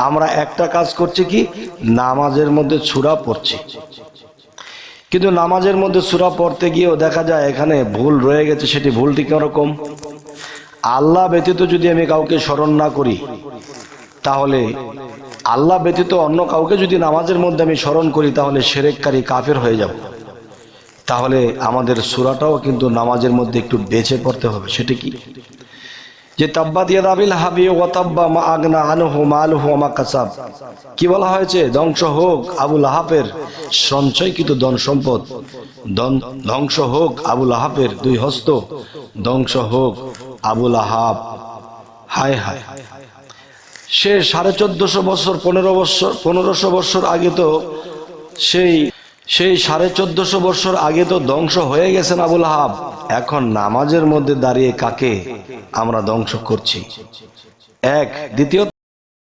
আমরা একটা কাজ করছি কি, নামাজের মধ্যে সূরা পড়ছি, কিন্তু নামাজের মধ্যে সূরা পড়তে গিয়েও দেখা যায় এখানে ভুল রয়ে গেছে। সেটি ভুলটি কিরকম? আল্লাহ ব্যতীত যদি আমি কাউকে স্মরণ না করি, তাহলে আল্লাহ ব্যতীত অন্য কাউকে যদি নামাজের মধ্যে আমি স্মরণ করি, তাহলে শিরককারী কাফের হয়ে যাব। তাহলে আমাদের সূরাটাও কিন্তু নামাজের মধ্যে একটু বেঁচে পড়তে হবে। সেটা কি? যে তাব্বাত ইয়াদা আবি লাহাবি ওয়া তাব্বা মা আগনা আনহু মালুহু ওয়া মা কাসাব, কি বলা হয়েছে? ধ্বংস হোক আবু লাহাবের সঞ্চয়কৃত ধন সম্পদ, ধ্বংস হোক আবু লাহাবের দুই হস্ত, ধ্বংস হোক আবু লাহাব। হায় হায়, সে 1450 বছর 1500 বছর আগে তো সেই 1450 বছর আগে তো ধ্বংস হয়ে গেছেন আবু লাহাব। এখন নামাজের মধ্যে দাঁড়িয়ে কাকে আমরা ধ্বংস করছি? এক। দ্বিতীয়